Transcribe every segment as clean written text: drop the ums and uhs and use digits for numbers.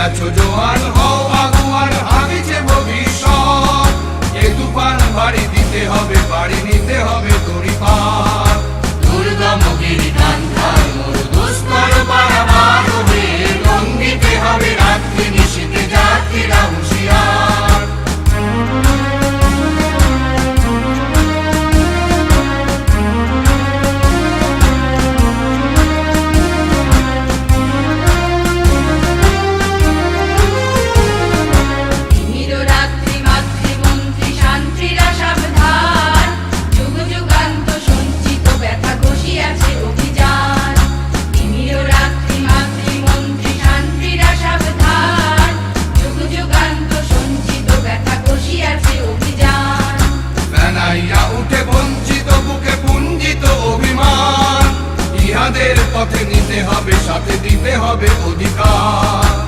আছো জোয়ান হও আগুয়ান ভাবিছে ভবিষ্যৎ এ তুফান বাড়ি দিতে হবে বাড়ি নিতে হবে দড়ি পার দুর্গমগির কান্ধার মোর দুস্তর পারাবার হবে লঙ্ঘিতে হবে রাত্রি নিশীথে যাত্রীরা হুঁশিয়ার পথে নিতে হবে সাথে দিতে হবে অধিকার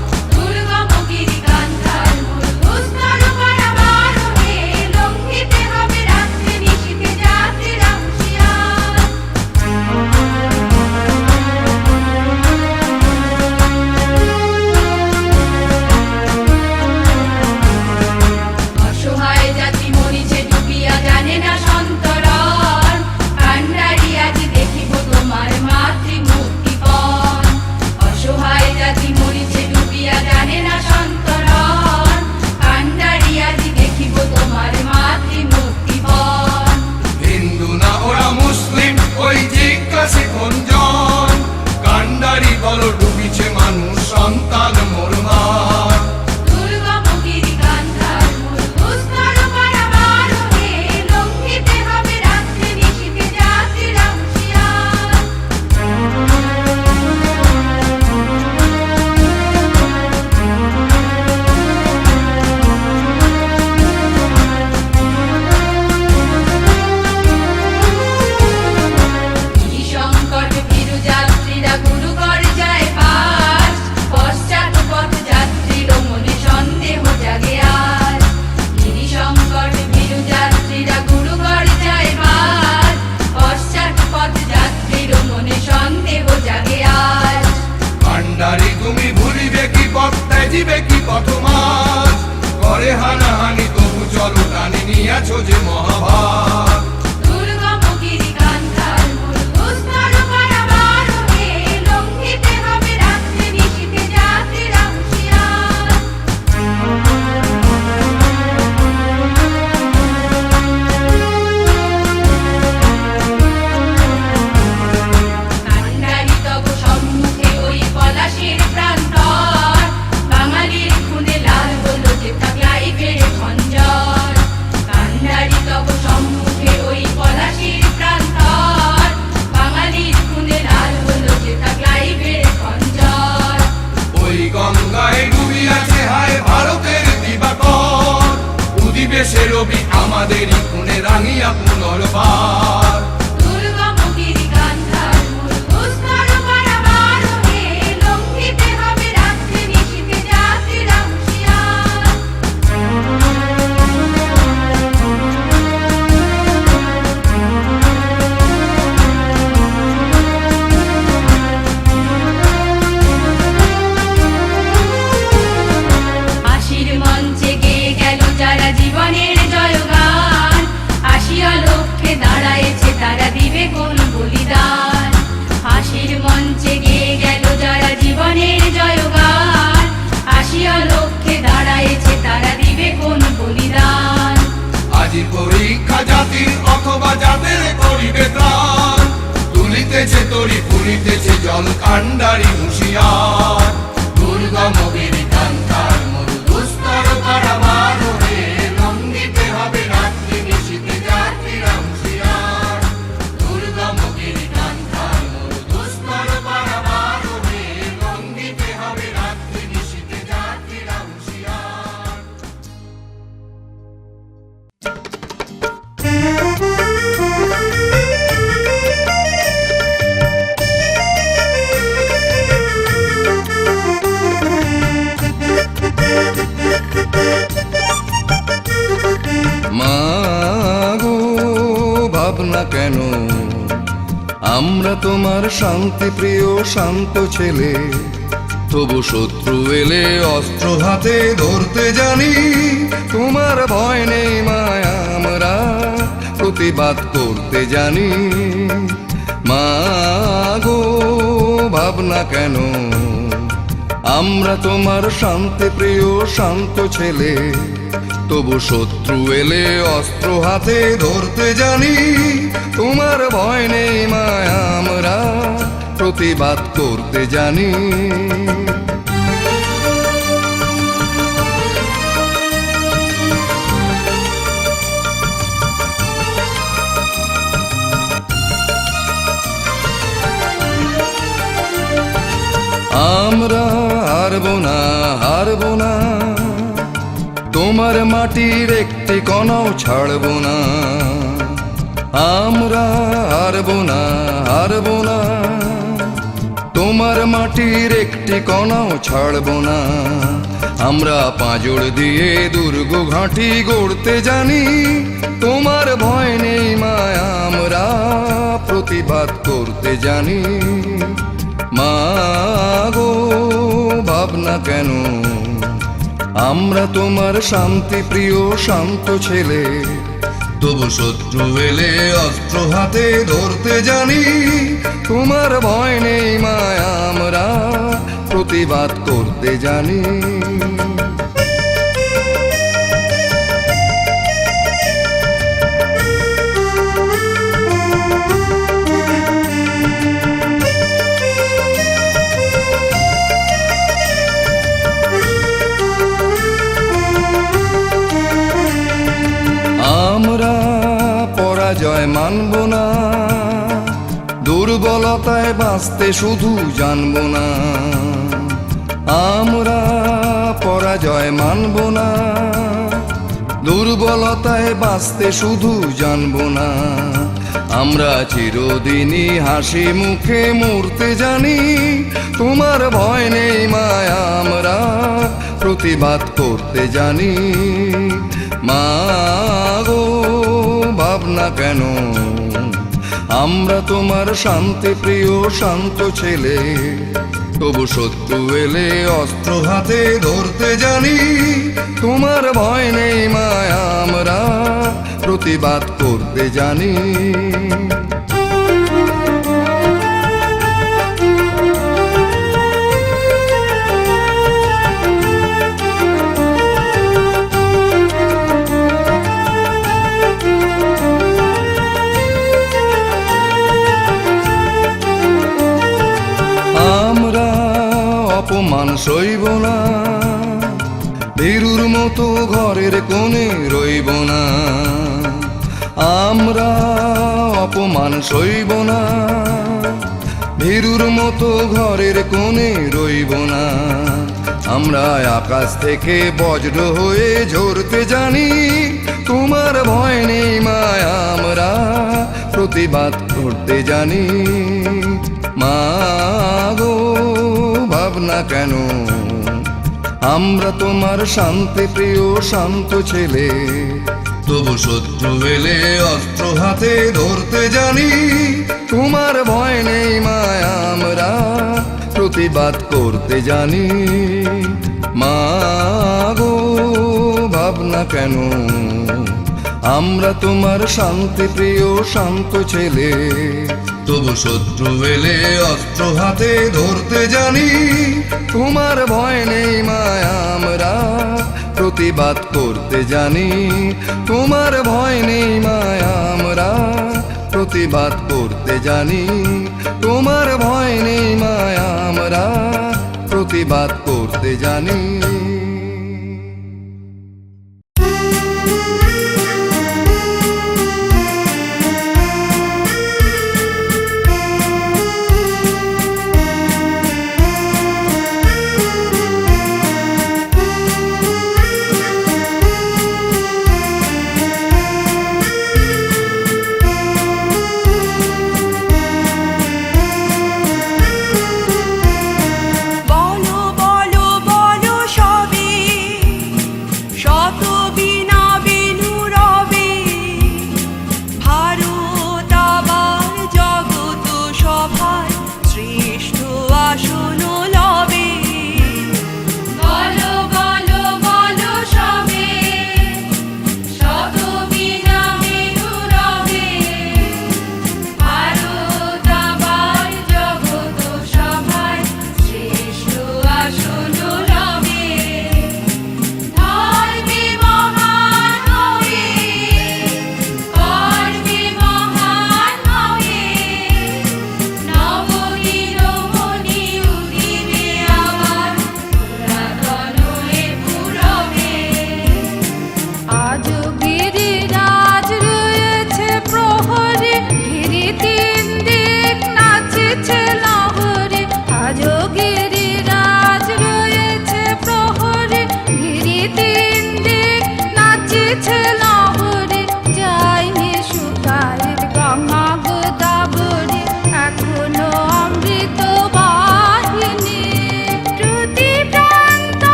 আমাদেরই খুনে রাঙিয়া পুনর্বার পরীক্ষা জাতির অথবা যাদের করিবে ত্রাণ তুলিতেছে তরি পুরিতেছে জল কান্ডারি হুঁশিয়ার দুর্গমগির কান্তার মরু দুস্তর পারাবার হে লঙ্ঘিতে হবে রাত্রি নিশীথে যাত্রীরা হুঁশিয়ার দুর্গমগির কান্তার মরু দুস্তর পারাবার হে লঙ্ঘিতে হবে রাত্রি নিশীথে যাত্রীরা হুঁশিয়ার ভাবনা কেন আমরা তোমার শান্তি প্রিয় শান্ত ছেলে তবু শত্রু এলে অস্ত্র হাতে ধরতে জানি। তোমার ভয় নেই মায়া, আমরা প্রতিবাদ করতে জানি। মা গো ভাবনা কেন, আমরা তোমার শান্তি প্রিয় শান্ত ছেলে। তবু শত্রু এলে অস্ত্র হাতে ধরতে জানি। তোমার ভয় নেই মায়া, আমরা প্রতিবাদ করতে জানি। আমরা হারবো না, হারবো না, তোমার মাটির একটি কণাও ছাড়বো না। আমরা হারবো না, হারবো না, তোমার মাটির একটি কণাও ছাড়বো না। আমরা পাঁজর দিয়ে দুর্গ ঘাঁটি গড়তে জানি। তোমার ভয় নেই মায়া, আমরা প্রতিবাদ করতে জানি। মা গো ভাবনা কেন, আমরা তোমার শান্তি প্রিয় শান্ত ছেলে। তবু শত্রু এলে অস্ত্র হাতে ধরতে জানি। তোমার ভয় নেই মায়া, আমরা প্রতিবাদ করতে জানি। আমরা পরাজয় মানব না, দুর্বলতায় বাঁচতে শুধু জানব না। আমরা পরাজয় মানব না, দুর্বলতায় বাঁচতে শুধু জানব না। আমরা চিরদিনই হাসি মুখে মরতে জানি। তোমার ভয় নেই মায়া, আমরা প্রতিবাদ করতে জানি। মা গো ভাবনা কেন, আমরা তোমার শান্তি প্রিয় শান্ত ছেলে। তবু শত্রু এলে অস্ত্র হাতে ধরতে জানি। তোমার ভয় নেই মায়া, আমরা প্রতিবাদ করতে জানি। আমরা অপমান সইব না, ভীরুর মতো ঘরের কোণে রইব না। আমরা অপমান সইব না, ভীরুর মতো ঘরের কোণে রইব না। আমরা আকাশ থেকে বজ্র হয়ে ঝরতে জানি। তোমার ভয় নেই মায়া, আমরা প্রতিবাদ করতে জানি। মা গো ভাবনা কেন, আমরা তোমার শান্তি প্রিয় শান্ত ছেলে। তবু শত্রু এলে অস্ত্র হাতে ধরতে জানি। তোমার ভয় নেই মায়া, আমরা প্রতিবাদ করতে জানি। মা গো ভাবনা কেন, আমরা তোমার শান্তি প্রিয় শান্ত ছেলে। তবু শত্রু এলে অস্ত্র হাতে ধরতে জানি। তোমার ভয় নেই মায়া, আমরা প্রতিবাদ করতে জানি। তোমার ভয় নেই মায়া, আমরা প্রতিবাদ করতে জানি। তোমার ভয় নেই মায়া, আমরা প্রতিবাদ করতে জানি। বলো বলো বলো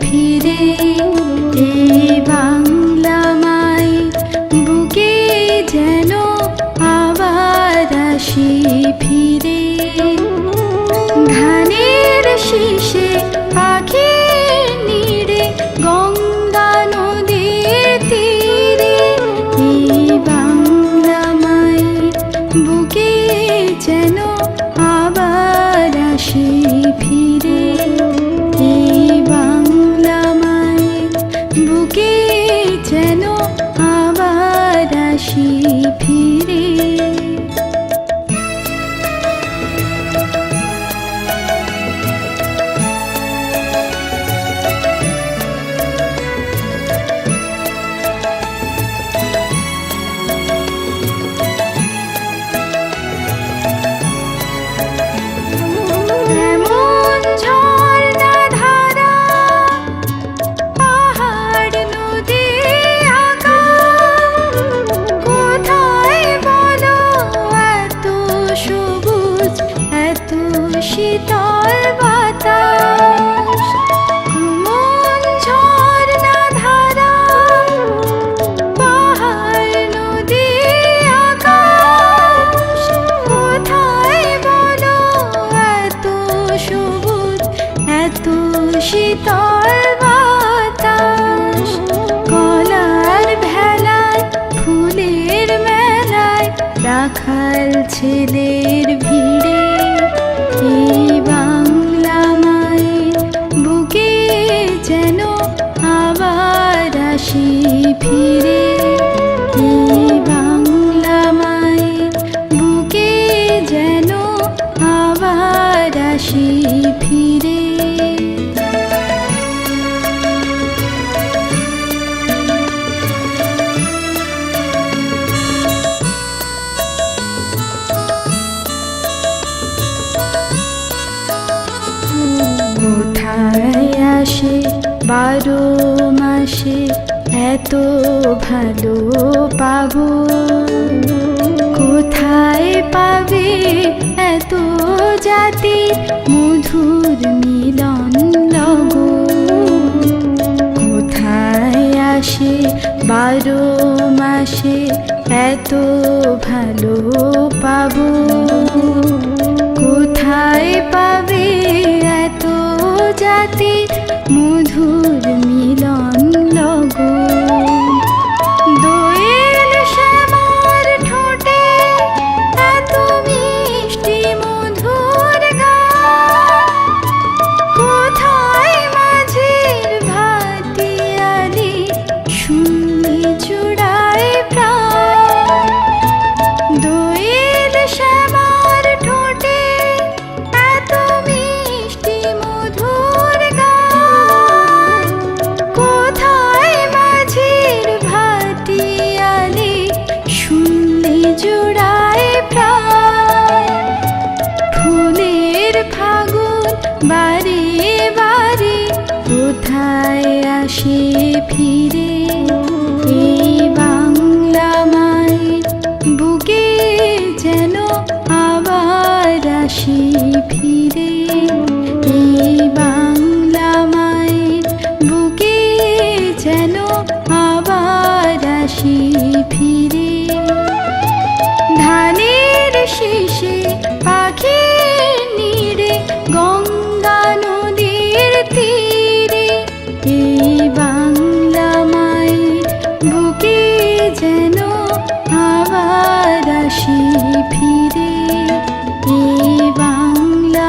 ফিরে, এই বাংলা মায়ের বুকে যেন আবার আসি ফিরে। ধানের শীষে পাখির নিড়ে, গঙ্গা নদীর তীরে, এই বাংলা মায়ের বুকে যেন আবার আসি ফিরে, এই বাংলা মায়ের বুকে যেন আবার আসি ফিরে। এমন ঝর্ণা ধারা, পাহাড় নদী আকাশ, কোথায় বলো এত সবুজ, এত শীতল বাতাস। এমন ঝর্ণা ধারা, পাহাড় নদী আকাশ, কোথায় বলো এত সবুজ, এত শীতল বাতাস। কলার ভেলায়, ফুলের মেলায়, রাখাল ছেলের ভিড়ে, এই বাংলা মায়ের বুকে যেন আবার আসি ফিরে, এই বাংলা মায়ের বুকে যেন আবার আসি ফিরে। কোথায় আসে 12 মাসে এত ভালো পাবো, কোথায় পাবে এত জাতির মধুর মিলন লগো। কোথায় আসে 12 মাসে এত ভালো পাবো, কোথায় পাবে এত জাতির মধুর মিলন লগো। দোয়েল শ্যামার ঠোঁটে এত মিষ্টি মধুর গান, কোথায় মাঝির ভাটিয়ালি শুনলে জুড়ায় প্রাণ। দোয়েল শ্যামার ঠোঁটে এত মিষ্টি মধুর গান, কোথায় মাঝির ভাটিয়ালি শুনলে জুড়ায় প্রাণ। ফুলের ফাগুন বারে বারে, কোথায় আসে ফিরে, এই বাংলা মায়ের বুকে যেন আবার আসি ফিরে, এই বাংলা মায়ের বুকে যেন আবার আসি ফিরে। ধানের শীষে পাখির নিড়ে, গঙ্গা নদীর তীরে, এই বাংলা মায়ের বুকে যেন আবার আসি ফিরে, এই বাংলা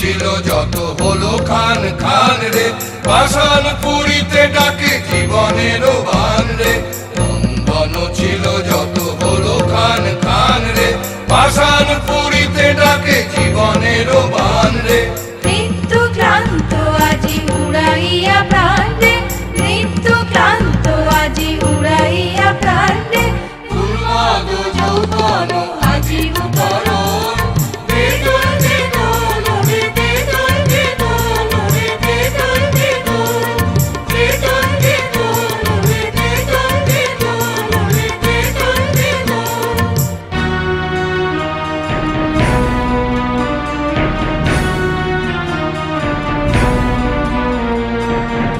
ছিল যত হলো খান খান রে, পাষাণ পুরীতে ডাকে জীবনেরও বান রে। বন্ধন ছিল যত হলো খান খান রে, পাষাণ পুরীতে ডাকে জীবনেরও বান রে। মৃত্যু ক্লান্ত আজি উড়াইয়া প্রাণ রে, মৃত্যু ক্লান্ত আজি উড়াইয়া প্রাণ রে। উন্মাদ যৌবন আজি উতরণ, বেদন বেদন রে বেদন বেদন রে বেদন বেদন, বেদন বেদন রে বেদন বেদন রে বেদন বেদন।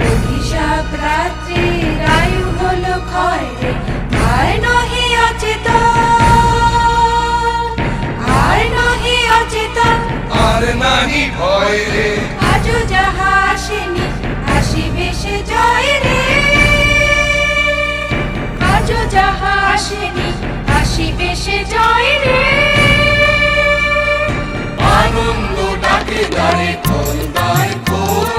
অভিশাপ রাত্রির আয়ু হলো ক্ষয় রে, আর নহে অচেতন, আর নহে অচেতন। আর নাহি ভয় রে, আজও যাহা আসেনি আসিবে সে জয় রে, আজও যাহা আসেনি আসিবে সে জয় রে। আনন্দ ডাকে দাঁড়ে খোল দায় খোল,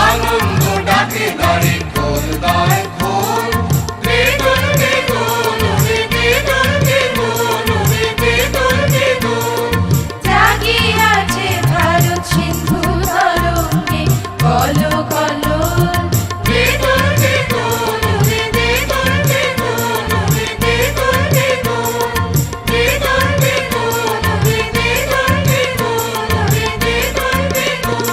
আনন্দ ডাকে দাঁড়ে খোল দায় খোল। বেদন বেদন রে বেদন বেদন রে বেদন বেদন। জাগিয়াছে ভারত সিন্ধু তরঙ্গে কল কলোল, বেদন বেদন রে বেদন বেদন রে বেদন বেদন। বেদন বেদন রে বেদন বেদন রে বেদন বেদন।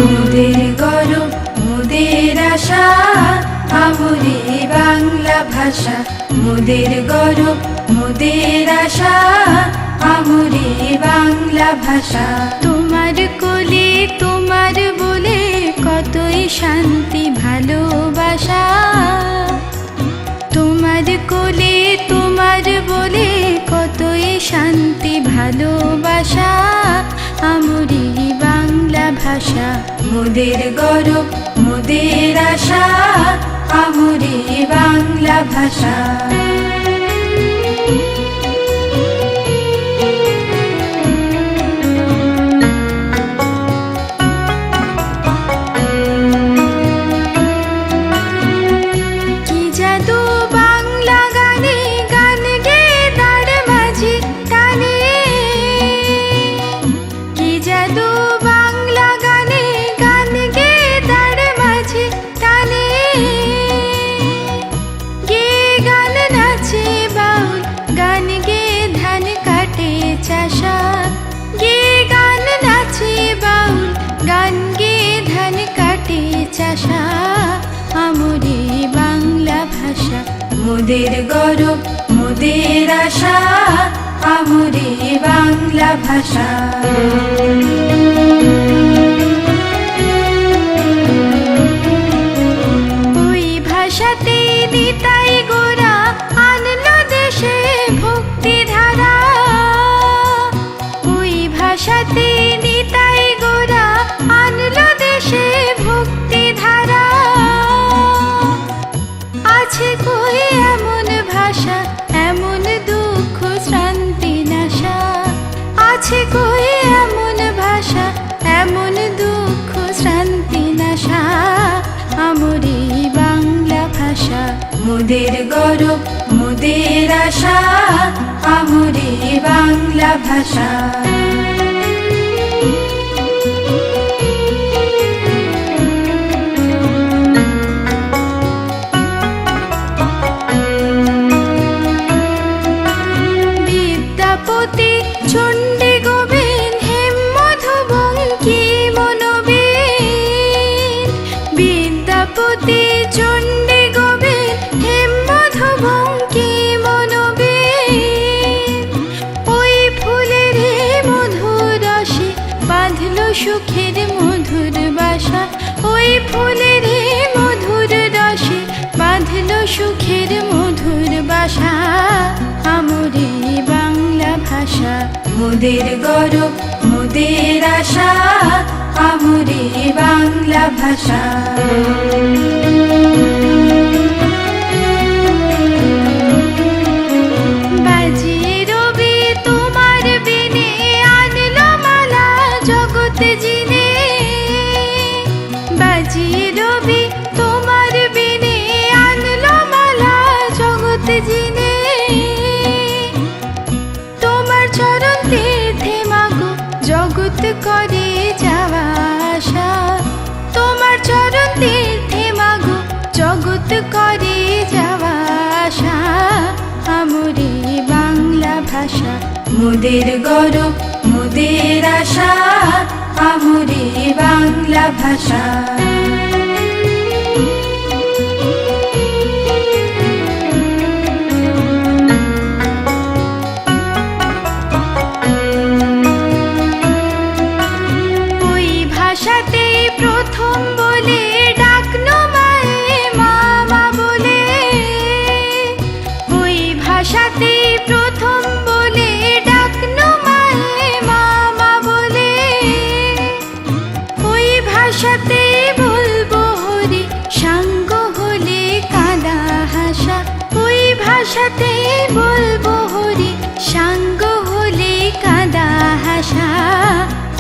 মোদের গরব মোদের আশা আমরে বাংলা ভাষা, মোদের গরব মোদের আশা আমরে বাংলা ভাষা। তোমার কোলে তোমার বলে কতই শান্তি ভালোবাসা, তোমার কোলে তোমার বলে কতই শান্তি ভালোবাসা। আমরি বাংলা ভাষা মোদের গরব মোদের আশা, আমরি বাংলা ভাষা। কি জাদু বাংলা গানে, গান গেয়ে তার মাঝে টানে। কি জাদু বাংলা গানে, গান গেয়ে তার মাঝে টানে। গেয়ে গান নাচে বাউল, গান গেয়ে ধান কাটে চাষা। গেয়ে গান নাচে বাউল, গান গেয়ে ধান কাটে চাষা। আমরে বাংলা ভাষা মোদের গরব মোদের আশা, আমরে বাংলা ভাষা। ওই ভাষাতে নিতাই গোরা আনলো দেশে ভক্তি ধারা, ওই ভাষাতে নিতাই গোরা আনলো দেশে ভক্তি ধারা। আছে কই এমন ভাষা, এমন দুঃখ শ্রান্তি নাশা। আছে কই এমন ভাষা, এমন দুঃখ শ্রান্তি নাশা। আমরি বাংলা ভাষা মোদের গরব মোদের আশা, আমরি বাংলা ভাষা। বিদ্যাপতি চণ্ডী গোবিন্দ হেম মধুবঙ্কি মনোবীর, বিদ্যাপতি চণ্ডী গোবিন্দ হেম মধুবঙ্কি মনোবীর। ওই ফুলের মধুর রসে বাঁধলো সুখের মধুর বাসা, ওই ফুলের মধুর রসে বাঁধলো সুখের মধুর বাসা। আমরে বাংলা ভাষা মোদের গরব মোদের আশা, আমরে বাংলা ভাষা। বাজিয়ে রবি তোমার বিনে আনলো মালা জগৎ জিনে। বাজিয়ে রবি তোমার বিনে আনলো মালা জগৎ জিনে। তোমার চরণ তীর্থে মাগো জগৎ করে যাওয়া আশা। তোমার চরণ তীর্থে মাগো জগৎ করে যাওয়া আশা। আমরে বাংলা ভাষা মোদের গৌরব মোদের আশা। আমরে বাংলা ভাষা। ওই ভাষাতেই প্রথম বলে ডাকনো মায়ে মামা বলে। ওই ভাষাতেই প্রথম বলে ডাকনো মায়ে মামা বলে। ওই ভাষাতেই বলবো হরি সাঙ্গ হলে কাঁদা হাসা। ওই ভাষাতেই বলবো হরি সাঙ্গ হলে কাঁদা হাসা।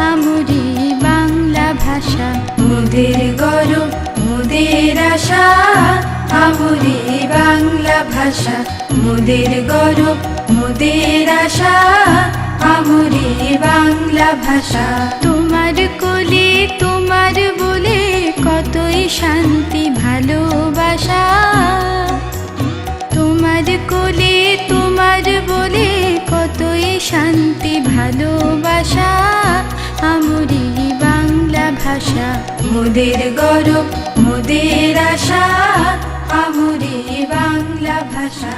আমরে বাংলা ভাষা মোদের গৌরব মোদের আশা। আমরে বাংলা ভাষা মোদের গৌরব মোদের আশা। আমরে বাংলা ভাষা। তোমার কোলে তোমার বলে কতই শান্তি ভালোবাসা। তোমার কোলে তোমার বলে কতই শান্তি ভালোবাসা। আমরে বাংলা ভাষা মোদের গৌরব মোদের আশা। আমরে বাংলা ভাষা।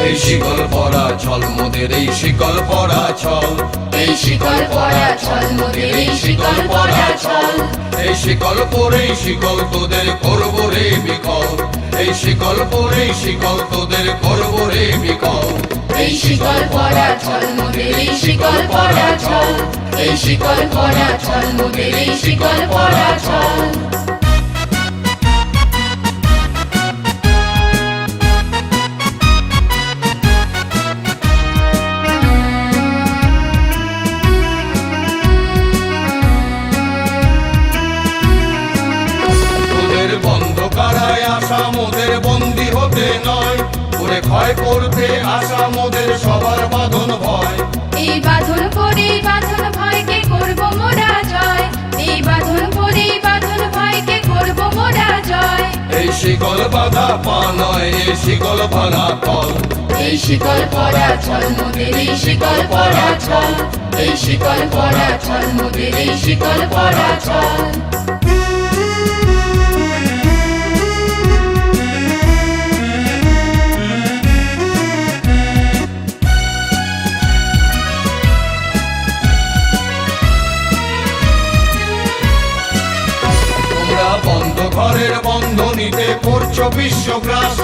এই শিকল পরা ছল মোদের এই শিকল পরা ছল। এই শিকল পরা ছল মোদের এই শিকল পরা ছল। এই শিকল পরেই শিকল তোদের করব রে বিকল। এই শিকল পরেই শিকল তোদের করব রে বিকল। এই শিকল পরা ছল মোদের এই শিকল পরা ছল। এই শিকল পরা ছল মোদের এই শিকল পরা ছল। আশা মোদের বন্দি হতে নয়। ওরে ক্ষয় করতে আশা মোদের সবার বাঁধন ভয়। এই বাঁধন পরে বাঁধন ভয়কে করব মোরা জয়। এই বাঁধন পরে বাঁধন ভয়কে করব মোরা জয়। এই শিকল বাঁধা পা নয় এই শিকল ভাঙা কল। এই শিকল পরা ছল মোদের এই শিকল পরা ছল। এই শিকল পরা ছল মোদের এই শিকল পরা ছল। ঘরের বন্ধনীতে করছো বিশ্বগ্রাস।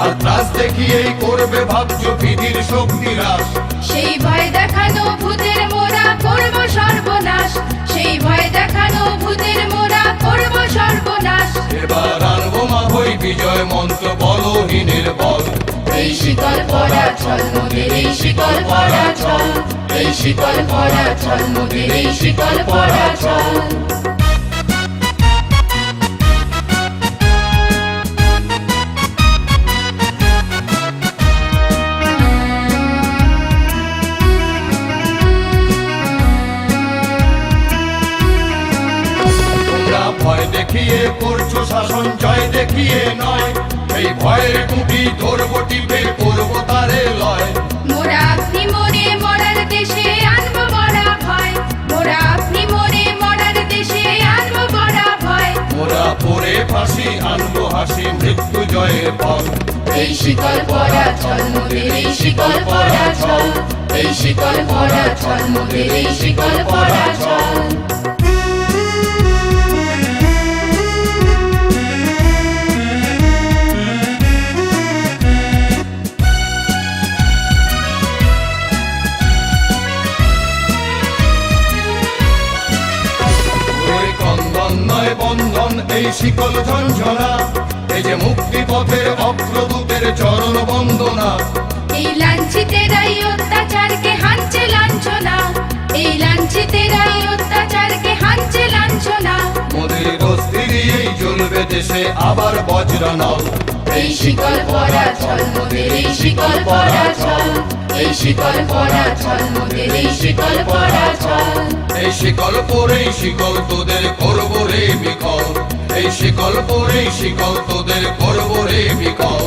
আর ত্রাস দেখিয়েই করবে ভাবছো বিধির শক্তি হ্রাস। সেই ভয় দেখানো ভূতের মোরা করব সর্বনাশ। সেই ভয় দেখানো ভূতের মোরা করব সর্বনাশ। এবার আনবো মা হই বিজয় মন্ত্র বলহীনের বল। এই শিকল পরা ছল মোদের এই শিকল পরা ছল। এই শিকল পরা ছল মোদের এই শিকল পরা ছল। ভয় দেখিয়ে করছো শাসন জয় দেখিয়ে নয়। এই ভয়ের কুটি ধরবো টিপে করবো তারে লয়। মোরা আপনি মরে মরার দেশে আনবো বড়া ভয়। মোরা আপনি মরে মরার দেশে আনবো বড়া ভয়। মোরা পরে ফাঁসি আনবো হাসি মৃত্যু জয়ের ফল। এই শিকল পরা ছল মোদের এই শিকল পরা ছল। এই শিকল শিকল পরা চল মোদের এই শিকল পরা চল ওই ক্রন্দন নয় বন্ধন এই শিকল ঝঞ্ঝনা, এই যে মুক্তি পথের অগ্রদূতের চরণ বন্দনা। এই লাঞ্ছিতেরাই অত্যাচারকে হানছে লাঞ্ছনা, এই লাঞ্ছিতেরাই অত্যাচারকে হানছে লাঞ্ছনা। মোদের অস্থি দিয়েই জ্বলবে দেশে আবার বজ্রনল। এই শিকল পরা চল মোদের এই শিকল পরা চল, এই শিকল পরা চল মোদের এই শিকল পরা চল। এই শিকল পরেই শিকল তোদের করব রে বিকল, এই শিকল পরেই শিকল তোদের করব রে বিকল।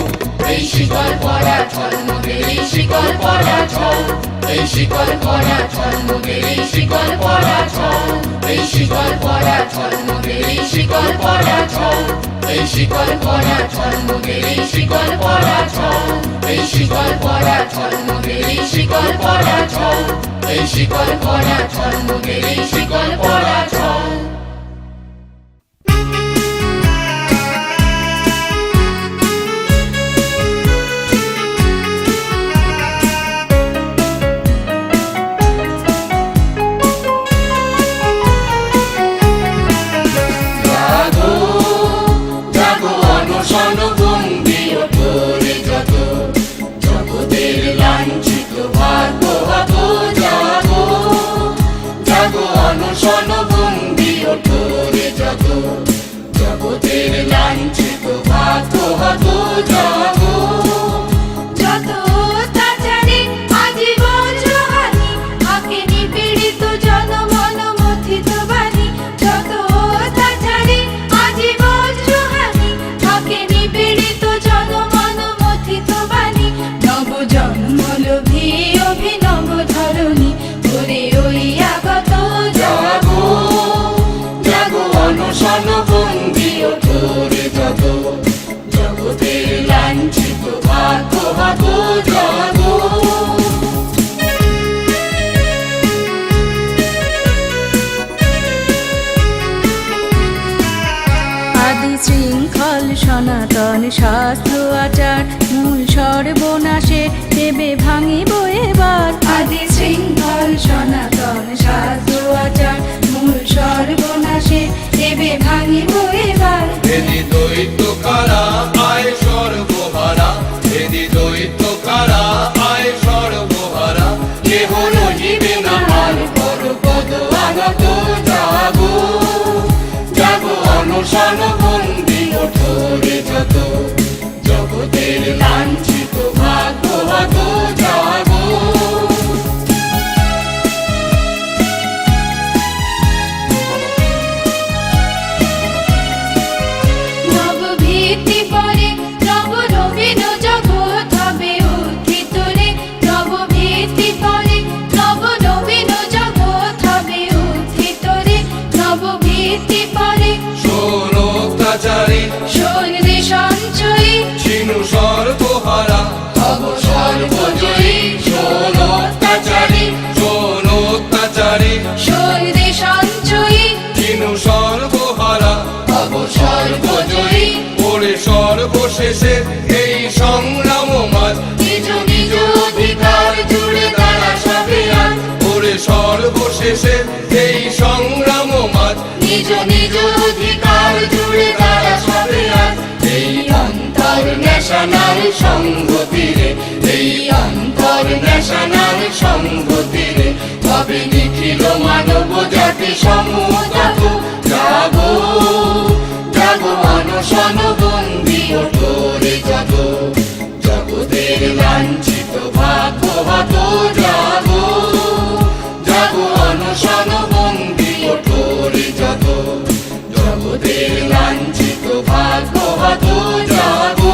এই শিকল পরা চল মোদের এই শিকল পরা চল, এই শিকল পরা চল মোদের এই শিকল পরা চল, এই শিকল পরা চল মোদের এই শিকল পরা চল, এই শিকল পরা চল মোদের এই শিকল পরা চল, এই শিকল পরা চল মোদের এই শিকল পরা চল, এই শিকল পরা চল মোদের এই শিকল পরা চল। জগতের লাঞ্ছিত ভাগ্য হতো জাগো। যত অত্যাচারে আজীবন সহানি, আঁকে নিপীড়িত জনমন মথিত বাণী। যত অত্যাচারে আজীবন সহানি, আঁকে নিপীড়িত জনমন মথিত বাণী। নব জন্মলোভী অভিনব ধরণী, ওরে ওই আগত জাগো জাগো অনশন বন্দি ওঠোরে যত, জগতের লাঞ্ছিত ভাগ্য হতো জাগো। আদি শৃঙ্খল সনাতন শাস্ত্র আচার, মূল সর্বনাশে দেবে ভাঙিব এবার। আদি শৃঙ্খল সনাতন শাস্ত্র আচার, মূল সর্বনাশে দেবে ভাঙিব এবার। এদি দৈত্য কারা আয় সর্বহারা, এদি দৈত্য কারা আয় সর্বহারা। কেহ রহিবে না আর পরপদ আগত জাগো জাগো অনশন বন্দি ওঠোরে যত, জগতের লাঞ্ছিত ভাগ্য হতো জাগো। নবভীতি পরে নব নবীন জগৎ হবে উত্থিত রে, নবভীতি পরে নব নবীন জগৎ হবে উত্থিত রে, নবভীতি পরে শোন অত্যাচারী শোন রে সঞ্চয়ী, ছিনু সর্বহারা হব সর্বজয়ী। শোন অত্যাচারী শোন অত্যাচারী শোন রে সঞ্চয়ী, ছিনু সর্বহারা হব সর্বজয়ী। ওরে সর্বশেষে এই সংগ্রাম মাঝ, নিজ নিজ অধিকার জুড়ে দাঁড়া সবে আজ। ওরে সর্বশেষে এই সংগ্রাম মাঝ, নিজ নিজ অধিকার জুড়ে দাঁড়া সবে আজ। এই অন্তর ন্যাশনাল সংহতিরে, এই অন্তর ন্যাশনাল সংহতিরে তবে নিখিল মানব জাতি সমুদাত জাগো জাগো অনশন বন্দি ওঠোরে যত, জগতের লাঞ্ছিত ভাগ্য হতো জাগো জাগো অনশন বন্দি ওঠোরে যত, জগতের লাঞ্ছিত ভাগ্য হতো জাগো।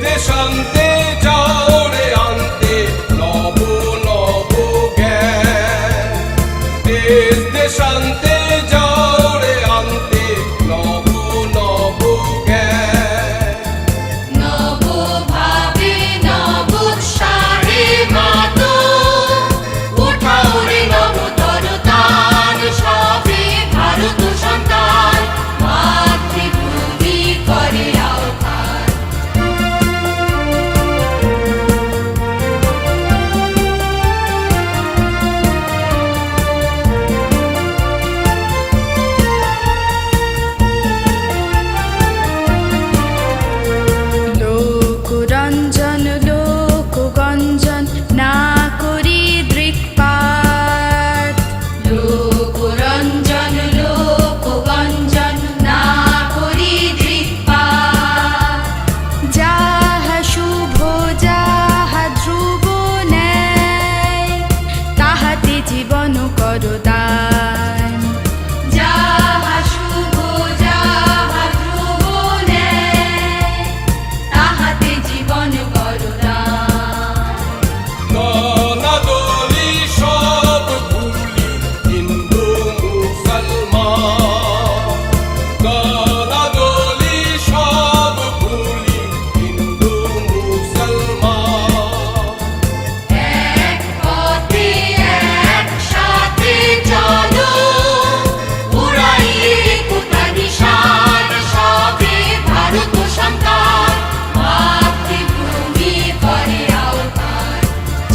দেশান্তে যাও রে আনতে নব নব জ্ঞান, দেশ দেশান্তে যাও রে আনতে নব নব জ্ঞান। নব ভাবে নব উৎসাহে মাতো, উঠাও রে নবতর তান, সবে ভারত সন্তান মাতৃভূমি করে আহ্বান। লোকরঞ্জন লোকগঞ্জন না করি দৃক্পাত, লোকরঞ্জন লোকগঞ্জন না করি দৃক্পাত। যাহা শুভ যাহা ধ্রুব ন্যায়, তাহাতে জীবন কর দান। যাহা শুভ যাহা ধ্রুব ন্যায়, তাহাতে জীবন কর দান। দলাদলি সব ভুলি হিন্দু মুসলমান, দলাদলি সব ভুলি হিন্দু মুসলমান। এক পথে একসাথে চলো, উড়াই একতা নিশান, সবে ভারত সন্তান মাতৃভূমি করে আহ্বান।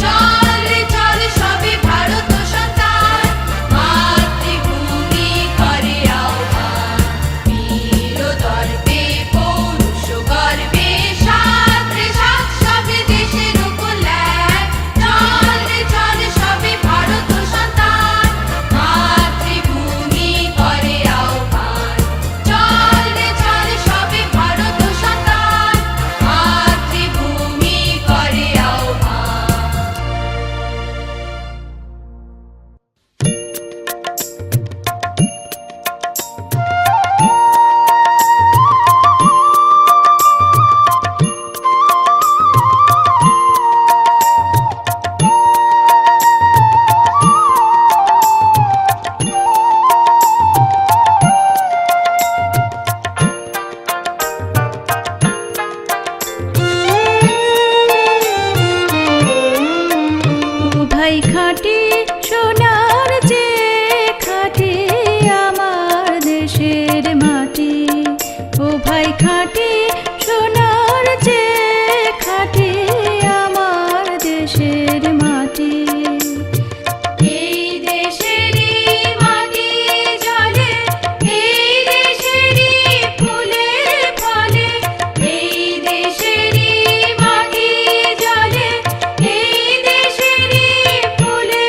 চল রে চল সবে ভারত সন্তান মাতৃভূমি করে আহ্বান। বীর দর্পে পৌরুষ গর্বে সাত রে সাত সবে দেশের কল্যাণ। চল রে চল সবে ভারত সন্তান মাতৃভূমি করে আহ্বান। চল রে চল সবে ভারত সন্তান মাতৃভূমি করে আহ্বান। ভাই খাঁটি সোনার যে খাঁটি আমার দেশের মাটি, ও ভাই খাঁটি সোনার যে খাঁটি আমার দেশের মাটি। এই দেশেরই মাটি জলে, এই দেশেরই ফুলে ফলে, এই দেশেরই মাটি জলে, এই দেশেরই ফুলে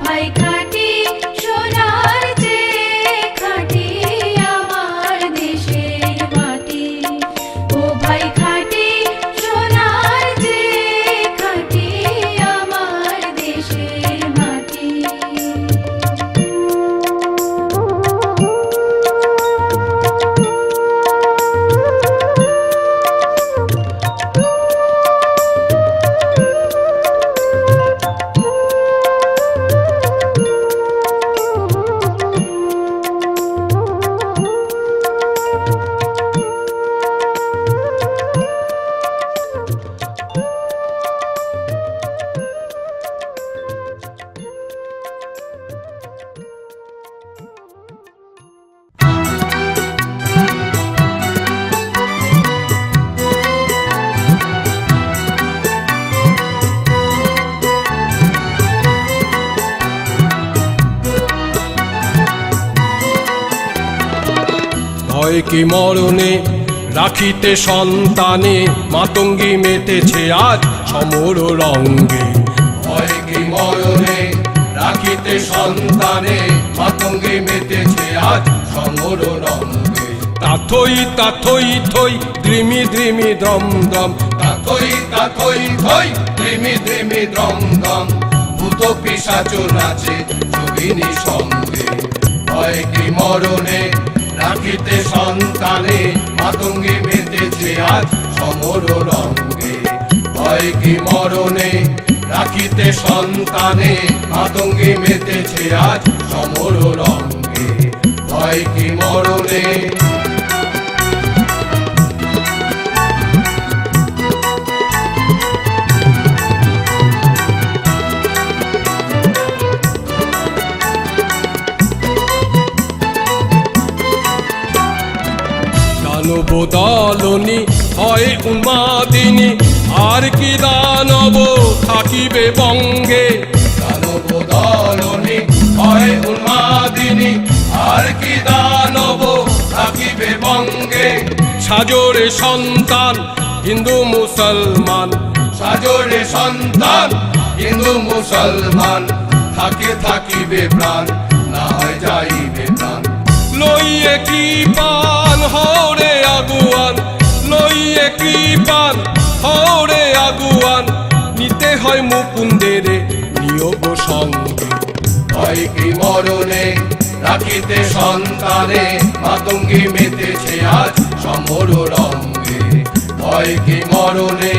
ভাই খাঁটি সোনার চেয়ে খাঁটি আমার দেশের মাটি। ও ভাই খাঁটি সোনার চেয়ে খাঁটি আমার দেশের মাটি। ভয় কি মরণে রাখিতে সন্তানে, মাতঙ্গী মেতেছে আজ সমর রঙ্গে। ভয় কি মরণে রাখিতে সন্তানে, মাতঙ্গে মেতেছে আজ সমর রঙ্গে। তাথই তাথই থই দ্রিমি দ্রিমি দম দম, তাথই তাথই থই ধ্রিমি ধ্রিমি দ্রম দ্রম, ভূত পিশাচ নাচে যোগিনী সঙ্গে। ভয় কি মরণে রাখিতে সন্তানে, মাতঙ্গে মেতেছে আজ সমর রঙ্গে। ভয় কি মরণে রাখিতে সন্তানে, মাতঙ্গে মেতেছে আজ সমর রঙ্গে। ভয় কি মরণে দানবদলনি হয় উন্মাদিনী, আর কি দানব থাকিবে বঙ্গে। দানবদলনি হয় উন্মাদিনী, আর কি দানব থাকিবে বঙ্গে। সাজরে সন্তান হিন্দু মুসলমান, সাজরে সন্তান হিন্দু মুসলমান, থাকে থাকিবে প্রাণ, না হয় যাইবে প্রাণ। লইয়ে কি পান হরে আগুয়ান, লইয়ে কি পান হরে আগুয়ান, নিতে হয় মুকুন্দের নিয়োগ সঙ্গে। ভয় কি মরণে রাখিতে সন্তানে, মাতঙ্গী মেতেছে আজ সমর রঙ্গে। ভয় কি মরণে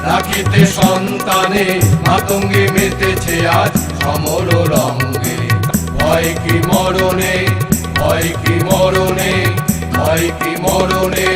রাখিতে সন্তানে, মাতঙ্গী মেতেছে আজ সমর রঙ্গে। ভয় কি মরণে, ভয় কি মরণে, ভয় কি মরণে।